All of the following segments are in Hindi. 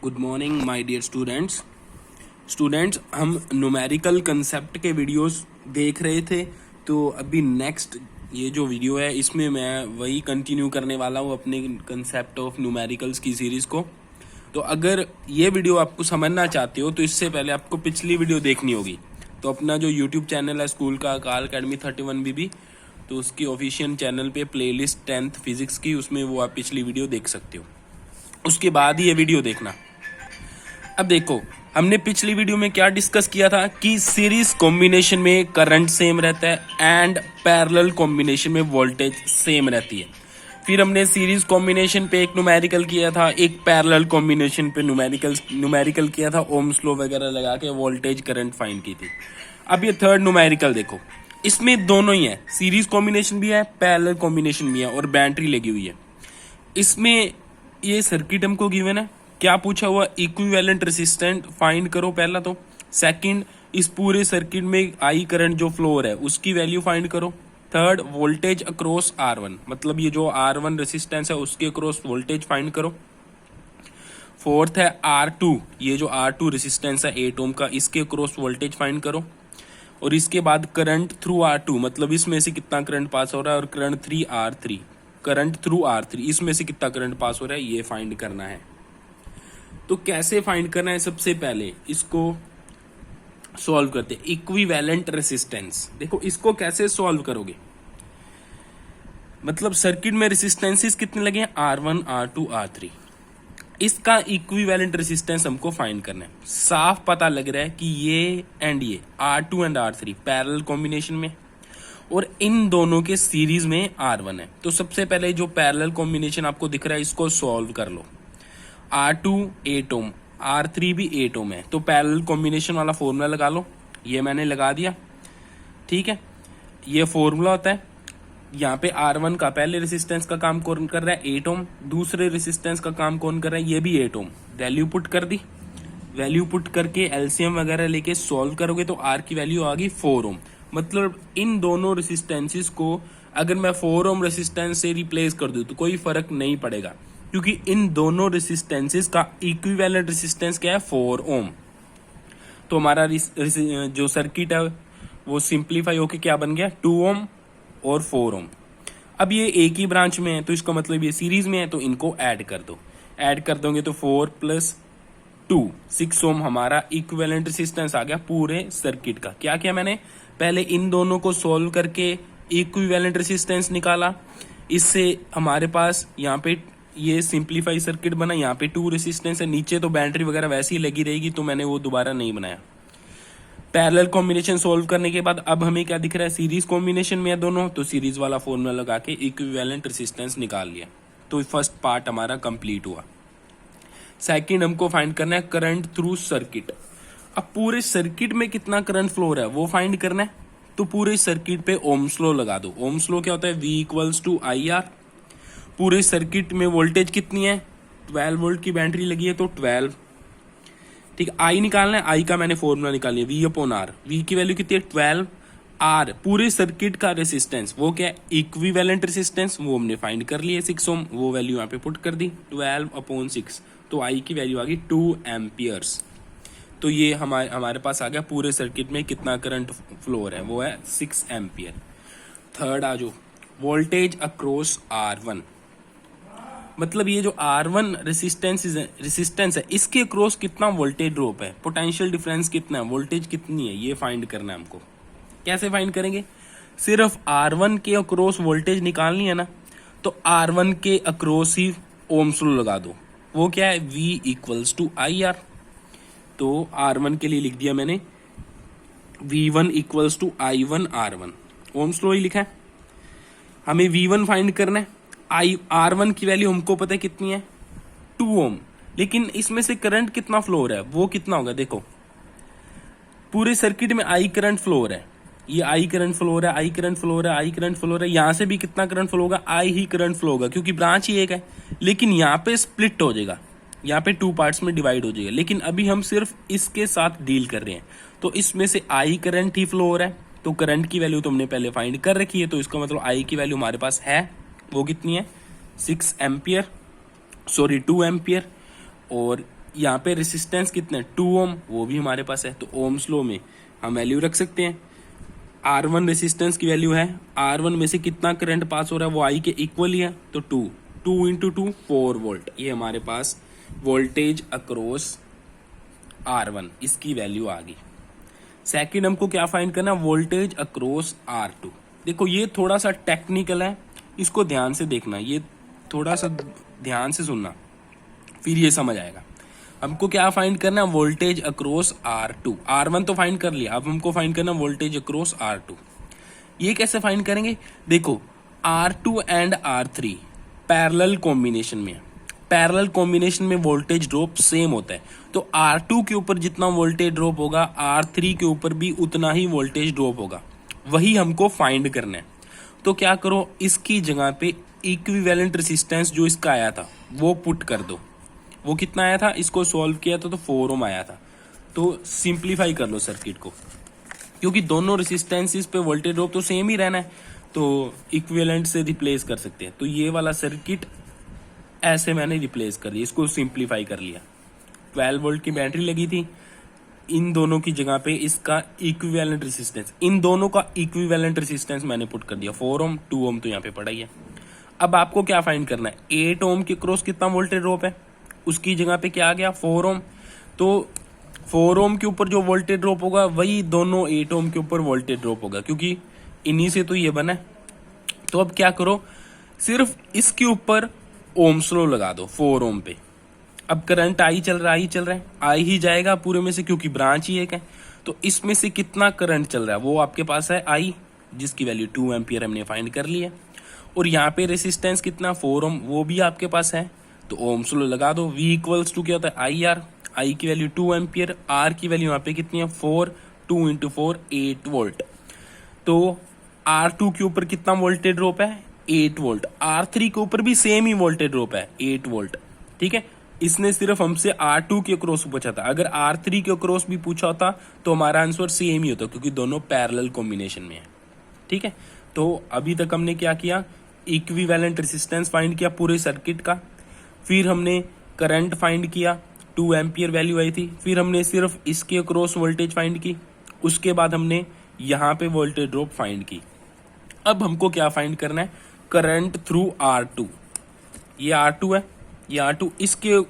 Good morning my dear students हम न्यूमेरिकल कंसेप्ट के वीडियोस देख रहे थे। तो अभी नेक्स्ट ये जो वीडियो है इसमें मैं वही कंटिन्यू करने वाला हूँ अपने कंसेप्ट ऑफ न्यूमेरिकल्स की सीरीज को। तो अगर ये वीडियो आपको समझना चाहते हो तो इससे पहले आपको पिछली वीडियो देखनी होगी। तो अपना जो यूट्यूब चैनल है स्कूल का काल अकेडमी 31BB, तो उसकी ऑफिशियल चैनल पे प्लेलिस्ट 10th फिजिक्स की, उसमें वो आप पिछली वीडियो देख सकते हो। उसके बाद ही ये वीडियो देखना। अब देखो हमने पिछली वीडियो में क्या डिस्कस किया था कि सीरीज कॉम्बिनेशन में करंट सेम रहता है एंड पैरेलल कॉम्बिनेशन में वोल्टेज सेम रहती है। फिर हमने सीरीज कॉम्बिनेशन पे एक न्यूमेरिकल किया था, एक पैरेलल कॉम्बिनेशन पे न्यूमेरिकल किया था, ओम्स लॉ वगैरह लगा के वोल्टेज करंट फाइंड की थी। अब ये थर्ड न्यूमेरिकल देखो, इसमें दोनों ही है, सीरीज कॉम्बिनेशन भी है, पैरेलल कॉम्बिनेशन भी है और बैटरी लगी हुई है। इसमें ये सर्किट हमको गिवन है, क्या पूछा हुआ, इक्विवेलेंट रेसिस्टेंट फाइंड करो पहला। तो सेकंड, इस पूरे सर्किट में आई करंट जो फ्लो है उसकी वैल्यू फाइंड करो। थर्ड, वोल्टेज अक्रॉस R1, मतलब ये जो R1 रेसिस्टेंस है उसके अक्रॉस वोल्टेज फाइंड करो। फोर्थ है R2, ये जो R2 रेसिस्टेंस है 8 ओम का, इसके अक्रॉस वोल्टेज फाइंड करो। और इसके बाद करंट थ्रू R2, मतलब इसमें से कितना करंट पास हो रहा है, और करंट करंट थ्रू R3, इसमें से कितना करंट पास हो रहा है, ये फाइंड करना है। तो कैसे फाइंड करना है, सबसे पहले इसको सॉल्व करते हैं। इक्विवेलेंट रेसिस्टेंस, देखो इसको कैसे सॉल्व करोगे, मतलब सर्किट में रेसिस्टेंसेस कितने लगे हैं, R1 R2 R3, इसका इक्विवेलेंट रेसिस्टेंस हमको फाइंड करना है। साफ पता लग रहा है कि ये R2 and R3 parallel combination में, और इन दोनों के सीरीज में R1 है। तो सबसे पहले जो पैरेलल कॉम्बिनेशन आपको दिख रहा है इसको सॉल्व कर लो। R2 8 ओम, R3 भी 8 ओम है, तो पैरेलल कॉम्बिनेशन वाला फॉर्मूला लगा लो। ये मैंने लगा दिया, ठीक है। ये फॉर्मूला होता है, यहाँ पे R1 का पहले रेसिस्टेंस का काम कौन कर रहा है, 8 ओम, दूसरे रेसिस्टेंस का काम कौन कर रहा है, ये भी 8 ओम। वैल्यू पुट कर दी, वैल्यू पुट करके एलसीएम वगैरह लेके सॉल्व करोगे तो R की वैल्यू आ गई 4 ओम। मतलब इन दोनों रेसिस्टेंसेस को अगर मैं 4 ओम रेसिस्टेंस से रिप्लेस कर दूं तो कोई फर्क नहीं पड़ेगा, क्योंकि इन दोनों रेसिस्टेंसेस का इक्विवेलेंट रेसिस्टेंस क्या है, 4 ओम। तो हमारा जो सर्किट है वो सिंप्लीफाई होके क्या बन गया, 2 ओम और 4 ओम। अब ये एक ही ब्रांच में है तो इसका मतलब ये सीरीज में है, तो इनको ऐड कर दो। ऐड कर दोगे तो 4 + 2 6 ओम हमारा इक्विवेलेंट रेसिस्टेंस आ गया पूरे सर्किट का। क्या किया मैंने, पहले इन दोनों को सॉल्व करके इक्विवेलेंट रेसिस्टेंस निकाला। इससे हमारे पास यहाँ पे ये सिंप्लीफाई सर्किट बना, यहाँ पे 2 रेसिस्टेंस है, नीचे तो बैटरी वगैरह वैसे ही लगी रहेगी, तो मैंने वो दोबारा नहीं बनाया। पैरेलल कॉम्बिनेशन सॉल्व करने के बाद अब हमें क्या दिख रहा है, सीरीज कॉम्बिनेशन में है दोनों, तो सीरीज वाला फॉर्मूला लगा के इक्विवेलेंट रेसिस्टेंस निकाल लिया। तो फर्स्ट पार्ट हमारा कंप्लीट हुआ। सेकंड हमको फाइंड करना है करंट थ्रू सर्किट। अब पूरे सर्किट में कितना करंट फ्लो हो रहा है वो फाइंड करना है। तो पूरे सर्किट पे ओम्स लॉ लगा दो। ओम्स लॉ क्या होता है, V = IR। पूरे सर्किट में वोल्टेज कितनी है, 12 वोल्ट की बैटरी लगी है तो 12, ठीक है। आई निकालना है, आई का मैंने फॉर्मूला निकाल लिया, V/R। V की वैल्यू कितनी है, 12। R पूरे सर्किट का रेसिस्टेंस, वो क्या है, इक्विवेलेंट रेसिस्टेंस, वो हमने फाइंड कर लिया 6 ओम, वो वैल्यू यहाँ पे पुट कर दी, 12/6। तो आई की वैल्यू आ गई 2 एम्पियर्स। तो ये हमारे पास आ गया पूरे सर्किट में कितना करंट फ्लो हो रहा है, वो है 6 एम्पियर। थर्ड आ जो वोल्टेज अक्रॉस R1, मतलब ये जो R1 रेसिस्टेंस है इसके अक्रॉस कितना वोल्टेज ड्रॉप है, पोटेंशियल डिफरेंस कितना है, वोल्टेज कितनी है, ये फाइंड करना है हमको। कैसे फाइंड करेंगे, सिर्फ R1 के अक्रॉस वोल्टेज निकालनी है ना, तो R1 के अक्रॉस ही ओम्स लॉ लगा दो। वो क्या है, V = IR। तो R1 के लिए लिख दिया मैंने V1 = I1 R1, Ohm's law ही लिखा है। हमें V1 फाइंड करना है, R1 की वैल्यू हमको पता है कितनी है, 2 ओम, लेकिन इसमें से करंट कितना फ्लो हो रहा है, वो कितना होगा, देखो पूरे सर्किट में I करंट फ्लो हो रहा है, ये I करंट फ्लो हो रहा है, I करंट फ्लो हो रहा है, I करंट फ्लो हो रहा है, यहाँ से भी कितना करंट फ्लो होगा, I ही करंट फ्लो होगा, क्योंकि ब्रांच ही एक है। लेकिन यहाँ पे स्प्लिट हो जाएगा, यहाँ पे 2 पार्ट्स में डिवाइड हो जाएगा, लेकिन अभी हम सिर्फ इसके साथ डील कर रहे हैं। तो इसमें से I करंट ही फ्लो हो रहा है, तो करंट की वैल्यू तो हमने पहले फाइंड कर रखी है, तो इसका मतलब I की वैल्यू हमारे पास है, वो कितनी है, 2 एम्पियर। और यहाँ पे रेसिस्टेंस कितने 2 ओम, वो भी हमारे पास है, तो ओम्स लॉ में हम वैल्यू रख सकते हैं। R1 रेसिस्टेंस की वैल्यू है, R1 में से कितना करंट पास हो रहा है वो I के इक्वल ही है, तो 2 इंटू 2 4 वोल्ट, ये हमारे पास वोल्टेज अक्रॉस R1 इसकी वैल्यू आ गई। सेकंड हमको क्या फाइंड करना, वोल्टेज अक्रॉस R2। देखो ये थोड़ा सा टेक्निकल है, इसको ध्यान से देखना, ये थोड़ा सा ध्यान से सुनना, फिर ये समझ आएगा। हमको क्या फाइंड करना, वोल्टेज अक्रॉस R2। R1 तो फाइंड कर लिया, अब हमको फाइंड करना वोल्टेज अक्रॉस R2। ये कैसे फाइंड करेंगे, देखो R2 and R3 parallel combination में है, पैरेलल कॉम्बिनेशन में वोल्टेज ड्रॉप सेम होता है, तो R2 के ऊपर जितना वोल्टेज ड्रॉप होगा R3 के ऊपर भी उतना ही वोल्टेज ड्रॉप होगा, वही हमको फाइंड करना है। तो क्या करो, इसकी जगह पे इक्विवेलेंट रेसिस्टेंस जो इसका आया था वो पुट कर दो। वो कितना आया था, इसको सॉल्व किया था तो 4 ओम आया था। तो सिंप्लीफाई कर लो सर्किट को, क्योंकि दोनों रेसिस्टेंसेस पे वोल्टेज ड्रॉप तो सेम ही रहना है, तो इक्विवेलेंट से रिप्लेस कर सकते हैं। तो ये वाला सर्किट ऐसे मैंने रिप्लेस कर दिया, इसको सिंप्लीफाई कर लिया। 12 वोल्ट की बैटरी लगी थी, इन दोनों की जगह पे इसका इक्विवेलेंट रेसिस्टेंस, इन दोनों का इक्विवेलेंट रेसिस्टेंस मैंने पुट कर दिया 4 ओम, 2 ओम तो यहाँ पे पड़ा ही है। अब आपको क्या फाइंड करना है, 8 ओम के क्रॉस कितना वोल्टेज ड्रॉप है, उसकी जगह पे क्या आ गया 4 ओम, तो 4 ओम के ऊपर जो वोल्टेज ड्रॉप होगा वही दोनों 8 ओम के ऊपर वोल्टेज ड्रॉप होगा, क्योंकि इन्हीं से तो ये बना है। तो अब क्या करो, सिर्फ इसके ऊपर ओम्स लॉ लगा दो 4 ओम पे। अब करंट आई चल रहा है, आई ही जाएगा पूरे में से, क्योंकि ब्रांच ही एक है। तो इसमें से कितना करंट चल रहा है वो आपके पास है आई, जिसकी वैल्यू 2 एम्पियर हमने फाइंड कर ली है। और यहाँ पे रेसिस्टेंस कितना 4 ओम, वो भी आपके पास है, तो ओम्स लॉ लगा दो। V इक्वल्स टू क्या होता है आई आर, आई की वैल्यू 2 एम्पियर, आर की वैल्यू यहाँ पे कितनी है 4, 2 इंटू 4 8 वोल्ट। तो R2 के ऊपर कितना वोल्टेज ड्रॉप है 8 वोल्ट, R3 के ऊपर भी सेम ही वोल्टेज ड्रॉप है 8 वोल्ट। ठीक है, इसने सिर्फ हमसे R2 के क्रॉस पूछा था, अगर R3 के क्रॉस भी पूछा होता तो हमारा आंसर सेम ही होता, क्योंकि दोनों पैरेलल कॉम्बिनेशन में है। ठीक है, तो अभी तक हमने क्या किया, इक्विवेलेंट रेसिस्टेंस फाइंड किया पूरे सर्किट का, फिर हमने करंट फाइंड किया 2 एम्पियर वैल्यू आई थी, फिर हमने सिर्फ इसके अक्रॉस वोल्टेज फाइंड की, उसके बाद हमने यहाँ पे वोल्टेज ड्रॉप फाइंड की। अब हमको क्या फाइंड करना है, करंट थ्रू R2। ये R2 है, ये R2,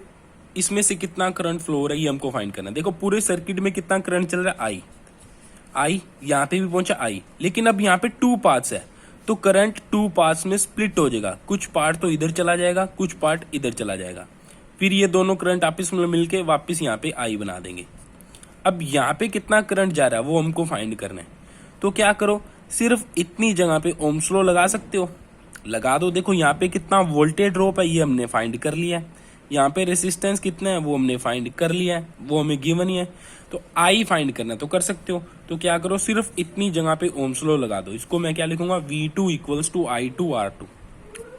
इसमें से कितना करंट फ्लो हो रहा है ये हमको फाइंड करना है। देखो पूरे सर्किट में कितना करंट चल रहा है आई, यहाँ पे भी पहुंचा आई, लेकिन अब यहाँ पे 2 पार्ट्स है, तो करंट 2 पार्ट्स में स्प्लिट हो जाएगा, कुछ पार्ट तो इधर चला जाएगा, कुछ पार्ट इधर चला जाएगा, फिर ये दोनों करंट आपस में मिलके वापस यहाँ पे आई बना देंगे। अब यहाँ पे कितना करंट जा रहा है वो हमको फाइंड करना है। तो क्या करो, सिर्फ इतनी जगह पे ओम्स लॉ लगा सकते हो, लगा दो। देखो यहाँ पे कितना वोल्टेज ड्रॉप है ये हमने फाइंड कर लिया है, यहाँ पे रेसिस्टेंस कितना है वो हमने फाइंड कर लिया है, वो हमें गिवन ही है। तो आई फाइंड करना तो कर सकते हो, तो क्या करो, सिर्फ इतनी जगह पे ओम्स लॉ लगा दो। इसको मैं क्या लिखूंगा, V2 equals to I2 R2।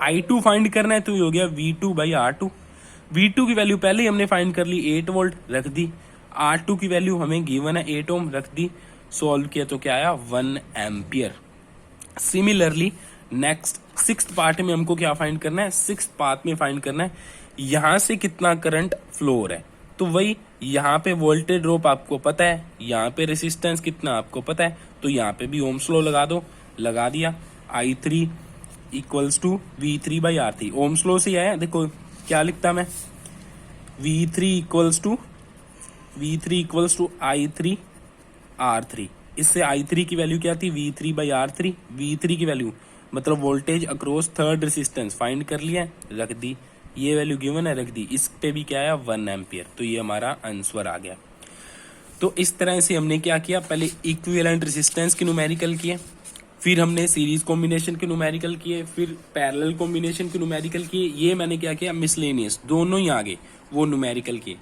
I2 find करना है तो ये हो गया V2 बाई R2। V2 की वैल्यू पहले ही हमने फाइंड कर ली 8 वोल्ट, रख दी। R2 की वैल्यू हमें गिवन है 8 ओम, रख दी। सॉल्व किया तो क्या आया 1 ampere. Similarly next 6th part में हमको क्या फाइंड करना है, 6th पार्ट में फाइंड करना है यहां से कितना करंट फ्लो हो रहा है। तो वही यहाँ पे वोल्टेज ड्रॉप आपको पता है, यहाँ पे रेसिस्टेंस कितना आपको पता है, तो यहाँ पे भी ओम्स लॉ लगा दो, लगा दिया। I3 equals to V3 by R3, Ohm's law से आया। देखो क्या लिखता मैं, V3 equals to I3 R3। इससे I3 की वैल्यू क्या थी, V3 बाई R3। V3 की वैल्यू मतलब voltage across third resistance find कर लिया, रख दी। ये वैल्यू गिवन है, रख दी। इस पे भी क्या आया 1 एम्पियर, तो ये हमारा आंसर आ गया। तो इस तरह से हमने क्या किया, पहले इक्विवेलेंट रेसिस्टेंस के न्यूमेरिकल किए, फिर हमने सीरीज कॉम्बिनेशन के न्यूमेरिकल किए, फिर पैरेलल कॉम्बिनेशन के न्यूमेरिकल किए। ये मैंने क्या किया, मिसलेनियस दोनों ही आगे वो न्यूमेरिकल किए।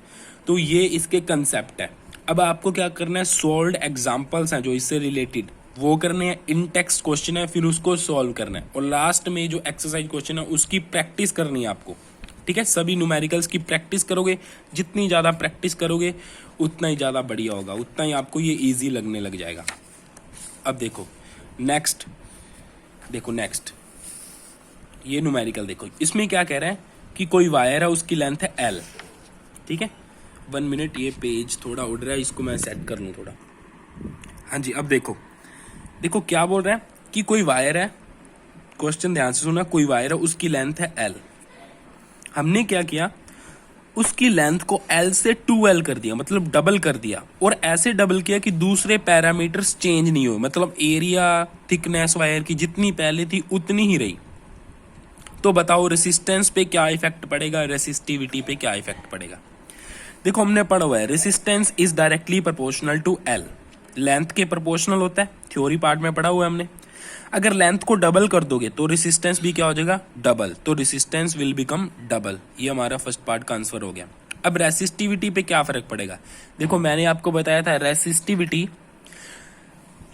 तो ये इसके कंसेप्ट है। अब आपको क्या करना है, सॉल्व्ड एग्जांपल्स हैं जो इससे रिलेटेड वो करने हैं, इन टेक्स्ट क्वेश्चन है फिर उसको सॉल्व करना है, और लास्ट में जो एक्सरसाइज क्वेश्चन है उसकी प्रैक्टिस करनी है आपको। ठीक है, सभी न्यूमेरिकल्स की प्रैक्टिस करोगे, जितनी ज्यादा प्रैक्टिस करोगे उतना ही ज्यादा बढ़िया होगा, उतना ही आपको ये इजी लगने लग जाएगा। अब देखो नेक्स्ट, ये न्यूमेरिकल देखो, इसमें क्या कह रहा है कि कोई वायर है उसकी लेंथ है L। ठीक है, 1 मिनट, ये पेज थोड़ा उड़ रहा है, इसको मैं सेट कर लूँ थोड़ा। हाँ जी, अब देखो देखो क्या बोल रहा है कि कोई वायर है, क्वेश्चन ध्यान से सुना, कोई वायर है, उसकी लेंथ है L। हमने क्या किया, उसकी लेंथ को L से 2L कर दिया, मतलब डबल कर दिया, और ऐसे डबल किया कि दूसरे पैरामीटर्स चेंज नहीं हुए, मतलब एरिया, थिकनेस वायर की जितनी पहले थी उतनी ही रही। तो बताओ रेसिस्टेंस पे क्या इफेक्ट पड़ेगा, रेसिस्टिविटी पे क्या इफेक्ट पड़ेगा। देखो हमने पढ़ा हुआ है resistance is directly proportional to L, length के प्रोपोर्शनल होता है, थ्योरी पार्ट में पढ़ा हुआ है हमने। अगर लेंथ को डबल कर दोगे तो रेसिस्टेंस भी क्या हो जाएगा, डबल, तो रेसिस्टेंस विल बिकम डबल। ये हमारा फर्स्ट पार्ट का आंसर हो गया। अब रेसिस्टिविटी पे क्या फर्क पड़ेगा, देखो मैंने आपको बताया था रेसिस्टिविटी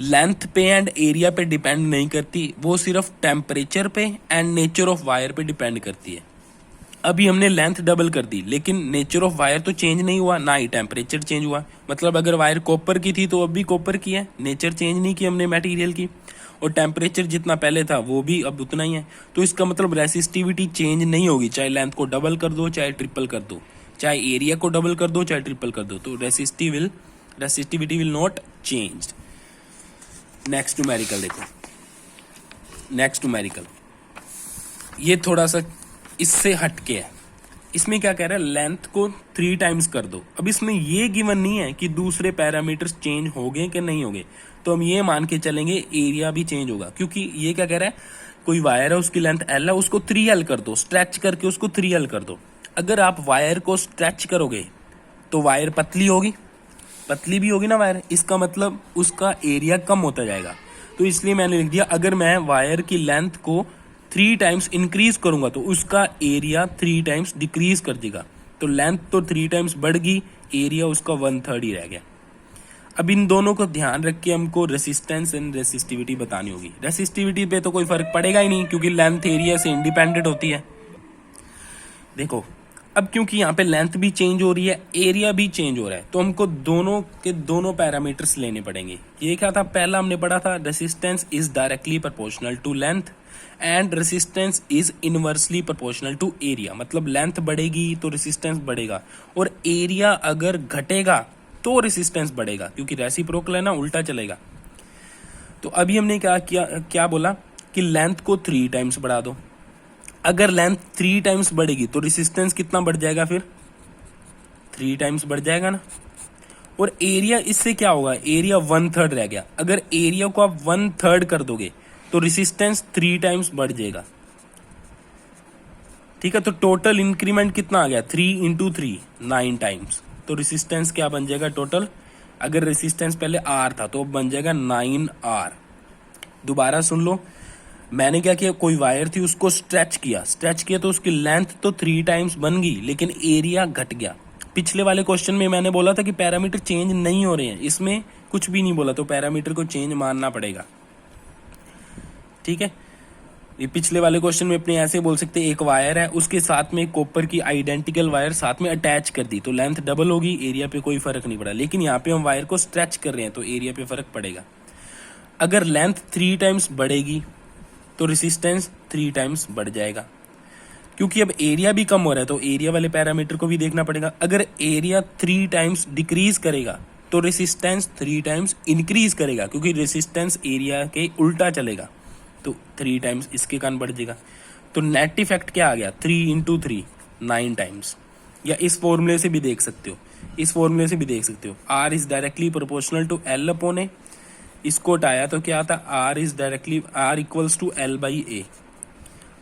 लेंथ पे एंड एरिया पे डिपेंड नहीं करती, वो सिर्फ टेम्परेचर पे एंड नेचर ऑफ वायर पे डिपेंड करती है। अभी हमने लेंथ डबल कर दी, लेकिन नेचर ऑफ वायर तो चेंज नहीं हुआ, ना ही टेम्परेचर चेंज हुआ। मतलब अगर वायर कॉपर की थी तो अब भी कॉपर की है, नेचर चेंज नहीं की हमने मटेरियल की, और टेम्परेचर जितना पहले था वो भी अब उतना ही है। तो इसका मतलब रेसिस्टिविटी चेंज नहीं होगी, चाहे लेंथ को डबल कर दो चाहे ट्रिपल कर दो, चाहे एरिया को डबल कर दो चाहे ट्रिपल कर दो, तो resistivity will not change. Next numerical देखो, नेक्स्ट न्यूमेरिकल ये थोड़ा सा इससे हटके है। इसमें क्या कह रहा है, लेंथ को 3 टाइम्स कर दो। अब इसमें ये गिवन नहीं है कि दूसरे पैरामीटर्स चेंज हो गए कि नहीं हो गए, तो हम ये मान के चलेंगे एरिया भी चेंज होगा, क्योंकि ये क्या कह रहा है, कोई वायर है उसकी लेंथ L है, उसको 3L कर दो, स्ट्रेच करके उसको 3L कर दो। अगर आप वायर को स्ट्रेच करोगे तो वायर पतली होगी, पतली भी होगी ना वायर, इसका मतलब उसका एरिया कम होता जाएगा। तो इसलिए मैंने लिख दिया अगर मैं वायर की लेंथ को 3 टाइम्स इंक्रीज करूंगा तो उसका एरिया 3 टाइम्स डिक्रीज कर देगा। तो लेंथ तो 3 टाइम्स बढ़ गई, एरिया उसका 1/3 ही रह गया। अब इन दोनों को ध्यान रख के हमको रेसिस्टेंस एंड रेसिस्टिविटी बतानी होगी। रेसिस्टिविटी पे तो कोई फर्क पड़ेगा ही नहीं, क्योंकि लेंथ एरिया से इंडिपेंडेंट होती है। देखो अब क्योंकि यहाँ पे लेंथ भी चेंज हो रही है, एरिया भी चेंज हो रहा है, तो हमको दोनों के दोनों पैरामीटर्स लेने पड़ेंगे। ये क्या था, पहला हमने पढ़ा था resistance is directly proportional to length and resistance is inversely proportional to area. मतलब लेंथ बढ़ेगी तो रेसिस्टेंस बढ़ेगा, और एरिया अगर घटेगा तो रेसिस्टेंस बढ़ेगा, क्योंकि रेसिप्रोकल है ना, उल्टा चलेगा। तो अभी हमने क्या बोला कि लेंथ को 3 टाइम्स बढ़ा दो। अगर लेंथ 3 टाइम्स बढ़ेगी तो रेसिस्टेंस कितना बढ़ जाएगा, फिर 3 टाइम्स बढ़ जाएगा ना। और एरिया इससे क्या होगा, एरिया 1/3 रह गया। अगर एरिया को आप 1/3 कर दोगे तो रेसिस्टेंस 3 टाइम्स बढ़ जाएगा। ठीक है, तो टोटल इंक्रीमेंट कितना आ गया, 3 × 3 9 टाइम्स। तो रेसिस्टेंस क्या बन जाएगा टोटल, अगर रेसिस्टेंस पहले R था तो अब बन जाएगा 9R। दोबारा सुन लो, मैंने क्या किया, कोई वायर थी उसको स्ट्रेच किया तो उसकी लेंथ तो 3 टाइम्स बन गई, लेकिन एरिया घट गया। पिछले वाले क्वेश्चन में मैंने बोला था कि पैरामीटर चेंज नहीं हो रहे हैं, इसमें कुछ भी नहीं बोला, तो पैरामीटर को चेंज मानना पड़ेगा। ठीक है, ये पिछले वाले क्वेश्चन में अपने ऐसे बोल सकते हैं, एक वायर है उसके साथ में कॉपर की आइडेंटिकल वायर साथ में अटैच कर दी तो लेंथ डबल होगी, एरिया पे कोई फर्क नहीं पड़ा। लेकिन यहाँ पे हम वायर को स्ट्रेच कर रहे हैं तो एरिया पे फर्क पड़ेगा। अगर लेंथ 3 टाइम्स बढ़ेगी तो रेसिस्टेंस 3 टाइम्स बढ़ जाएगा, क्योंकि अब एरिया भी कम हो रहा है तो एरिया वाले पैरामीटर को भी देखना पड़ेगा। अगर एरिया 3 टाइम्स डिक्रीज करेगा तो रेसिस्टेंस 3 टाइम्स इंक्रीज करेगा, क्योंकि रेसिस्टेंस एरिया के उल्टा चलेगा, तो 3 टाइम्स इसके कारण बढ़ जाएगा। तो नेट इफेक्ट क्या आ गया, 3 × 3 9 टाइम्स। या इस फॉर्मूले से भी देख सकते हो, R is directly proportional to L/A। इसको हटाया तो क्या आता, R इक्वल्स टू L/A।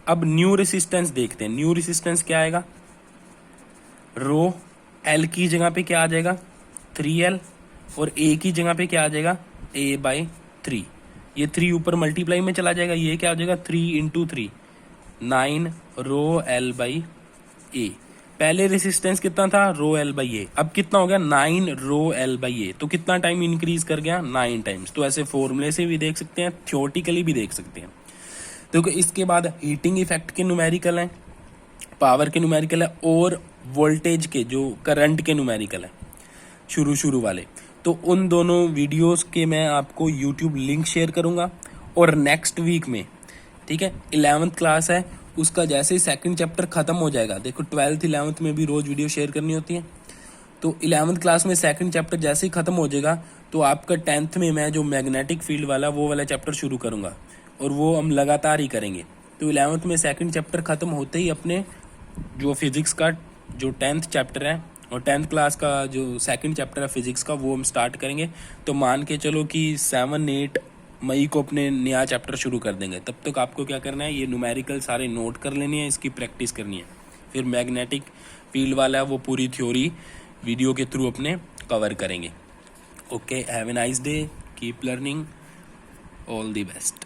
अब न्यू रेसिस्टेंस देखते हैं, न्यू रेसिस्टेंस क्या आएगा, रो L की जगह पे क्या आ जाएगा 3L, और A की जगह पे क्या आ जाएगा A/3। ये 3 ऊपर मल्टीप्लाई में चला जाएगा, ये क्या हो जाएगा 3 × 3 9 रो L/A। पहले रेसिस्टेंस कितना था, रो L/A, अब कितना हो गया 9 रो L/A। तो कितना टाइम इंक्रीज कर गया, 9 टाइम्स। तो ऐसे फॉर्मूले से भी देख सकते हैं, थ्योरेटिकली भी देख सकते हैं। तो इसके बाद हीटिंग इफेक्ट के न्यूमेरिकल हैं, पावर के न्यूमेरिकल है, और वोल्टेज के जो करंट के न्यूमेरिकल है शुरू वाले। तो उन दोनों वीडियोस के मैं आपको यूट्यूब लिंक शेयर करूंगा। और नेक्स्ट वीक में, ठीक है, 11th क्लास है, उसका जैसे ही 2nd चैप्टर खत्म हो जाएगा, देखो 12th 11th में भी रोज वीडियो शेयर करनी होती है, तो 11th क्लास में सेकंड चैप्टर जैसे ही खत्म हो जाएगा तो आपका 10th में मैं जो मैग्नेटिक फील्ड वाला वो वाला चैप्टर शुरू करूंगा, और वो हम लगातार ही करेंगे। तो 11th में सेकंड चैप्टर खत्म होते ही अपने जो फिजिक्स का जो 10th चैप्टर है और 10th क्लास का जो सेकंड चैप्टर है फिजिक्स का वो हम स्टार्ट करेंगे। तो मान के चलो कि 7-8 मई को अपने नया चैप्टर शुरू कर देंगे। तब तक आपको क्या करना है, ये न्यूमेरिकल सारे नोट कर लेनी है, इसकी प्रैक्टिस करनी है। फिर मैग्नेटिक फील्ड वाला है वो पूरी थ्योरी वीडियो के थ्रू अपने कवर करेंगे। Okay, have a nice day, keep learning, all the best.